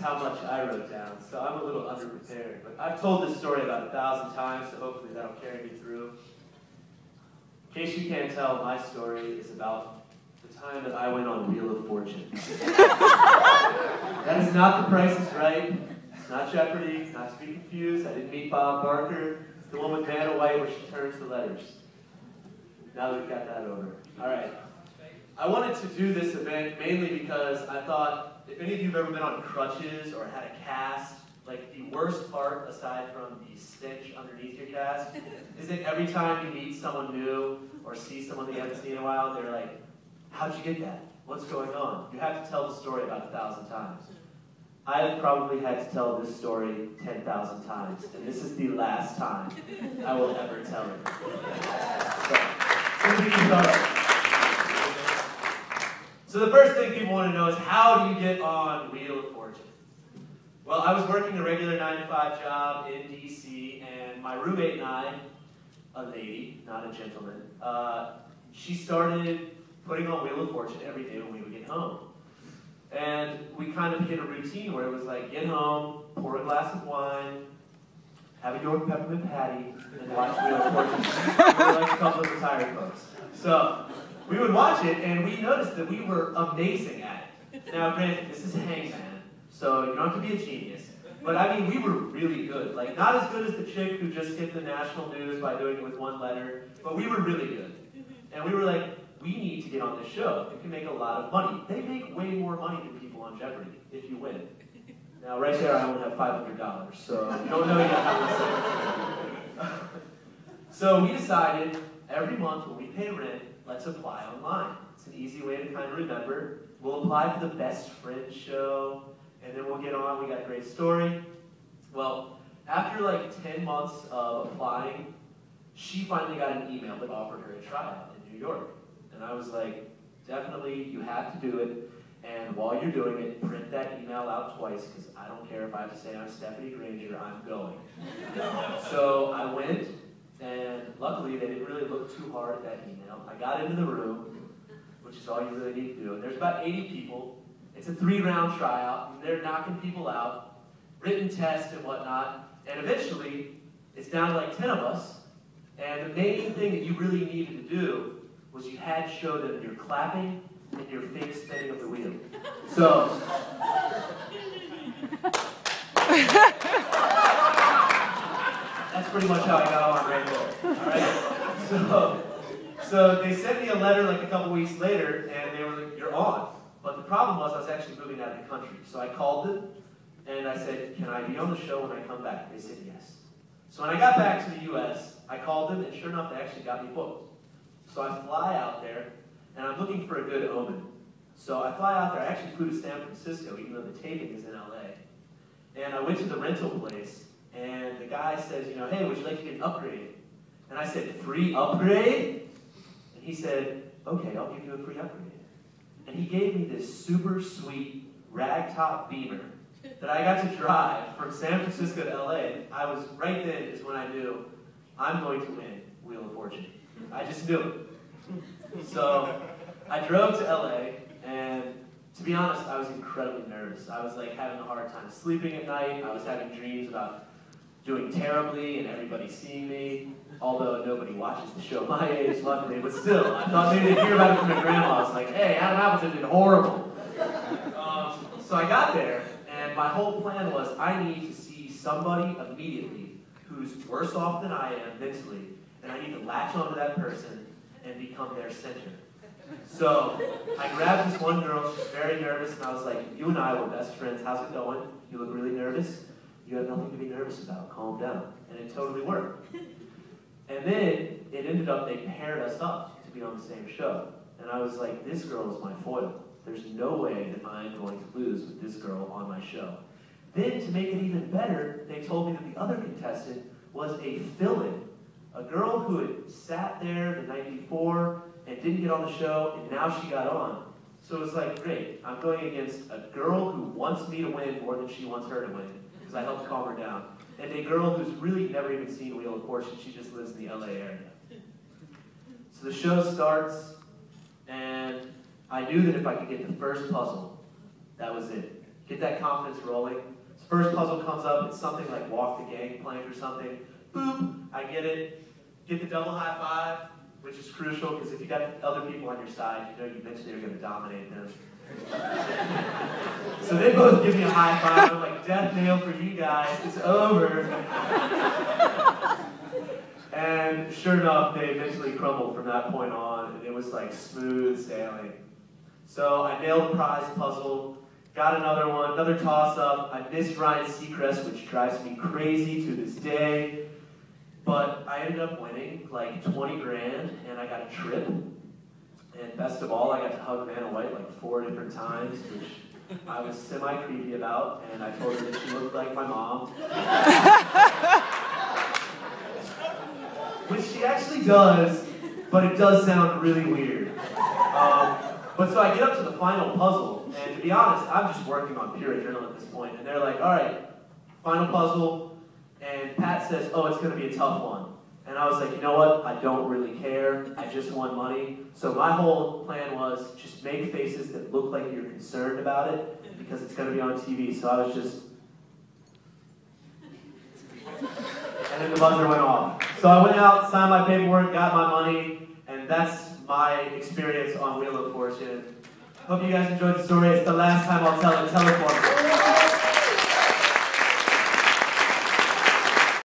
how much I wrote down, so I'm a little underprepared. But I've told this story about 1,000 times, so hopefully that'll carry me through. In case you can't tell, my story is about the time that I went on Wheel of Fortune. That is not The Price is Right. It's not Jeopardy. Not to be confused. I didn't meet Bob Barker. It's the one with Vanna White where she turns the letters. Now that we've got that over. All right. I wanted to do this event mainly because I thought, if any of you have ever been on crutches or had a cast, like the worst part, aside from the stench underneath your cast, is that every time you meet someone new or see someone that you haven't seen in a while, they're like, how'd you get that? What's going on? You have to tell the story about 1,000 times. I've probably had to tell this story 10,000 times, and this is the last time I will ever tell it. So the first thing people want to know is, how do you get on Wheel of Fortune? Well, I was working a regular 9-to-5 job in DC, and my roommate and I, a lady, not a gentleman, she started putting on Wheel of Fortune every day when we would get home. And we kind of hit a routine where it was like, get home, pour a glass of wine, have a York peppermint patty, and watch Wheel of Fortune. We're like a couple of retired folks. So we would watch it, and we noticed that we were amazing at it. Now, granted, this is Hangman, so you don't have to be a genius. But I mean, we were really good. Like, not as good as the chick who just hit the national news by doing it with one letter, but we were really good. And we were like, we need to get on this show. It can make a lot of money. They make way more money than people on Jeopardy if you win. Now, right there, I only have $500, so you don't know yet how to say it. So we decided, every month when we pay rent, let's apply online. It's an easy way to kind of remember. We'll apply for the Best Friends show, and then we'll get on. We got a great story. Well, after like 10 months of applying, she finally got an email that offered her a tryout in New York. And I was like, definitely, you have to do it. And while you're doing it, print that email out twice, because I don't care if I have to say I'm Stephanie Granger, I'm going. So I went, and luckily they didn't really look too hard at that email. I got into the room, which is all you really need to do. And there's about 80 people. It's a 3-round tryout, and they're knocking people out, written tests and whatnot. And eventually, it's down to like 10 of us. And the main thing that you really needed to do was you had to show them your clapping and your fake spinning of the wheel. So, that's pretty much how I got on right there. All right? So they sent me a letter like a couple weeks later, and they were like, you're on. But the problem was I was actually moving out of the country. So I called them, and I said, can I be on the show when I come back? They said yes. So when I got back to the US, I called them, and sure enough, they actually got me booked. So I fly out there, and I'm looking for a good omen. So I fly out there. I actually flew to San Francisco, even though the taping is in LA. And I went to the rental place, and the guy says, you know, hey, would you like to get an upgrade? And I said, free upgrade? And he said, okay, I'll give you a free upgrade. And he gave me this super sweet ragtop Beamer that I got to drive from San Francisco to LA. I was, right then is when I knew I'm going to win Wheel of Fortune. I just knew it. So I drove to LA, and to be honest, I was incredibly nervous. I was like having a hard time sleeping at night. I was having dreams about doing terribly and everybody seeing me, although nobody watches the show my age, luckily, but still, I thought maybe they'd hear about it from my grandma. It's like, hey, Adam Appleton did horrible. So I got there, and my whole plan was I need to see somebody immediately who's worse off than I am mentally, and I need to latch onto that person and become their center. So I grabbed this one girl, she's very nervous, and I was like, you and I were best friends, how's it going? You look really nervous? You have nothing to be nervous about, calm down. And it totally worked. And then it ended up, they paired us up to be on the same show. And I was like, this girl is my foil. There's no way that I'm going to lose with this girl on my show. Then, to make it even better, they told me that the other contestant was a fill-in. A girl who had sat there the night before and didn't get on the show, and now she got on. So it was like, great, I'm going against a girl who wants me to win more than she wants her to win, because I helped calm her down, and a girl who's really never even seen Wheel of Fortune. She just lives in the LA area. So the show starts, and I knew that if I could get the first puzzle, that was it. get that confidence rolling. So first puzzle comes up, it's something like walk the gangplank or something. Boop, I get it. Get the double high five, which is crucial because if you got other people on your side, you know you eventually are going to dominate them. So they both give me a high five. I'm like, death nail for you guys, it's over. And sure enough, they eventually crumbled from that point on, and it was like smooth sailing. So I nailed the prize puzzle, got another one, another toss-up. I missed Ryan Seacrest, which drives me crazy to this day. But I ended up winning like 20 grand, and I got a trip. And best of all, I got to hug Vanna White like 4 different times, which I was semi-creepy about, and I told her that she looked like my mom. Which she actually does, but it does sound really weird. But so I get up to the final puzzle, and to be honest, I'm just working on pure adrenaline at this point, and they're like, all right, final puzzle, and Pat says, oh, it's gonna be a tough one. And I was like, you know what, I don't really care, I just won money. So my whole plan was just make faces that look like you're concerned about it, because it's gonna be on TV. So I was just, and then the buzzer went off. So I went out, signed my paperwork, got my money, and that's my experience on Wheel of Fortune. Hope you guys enjoyed the story. It's the last time I'll tell it. Tell it for me.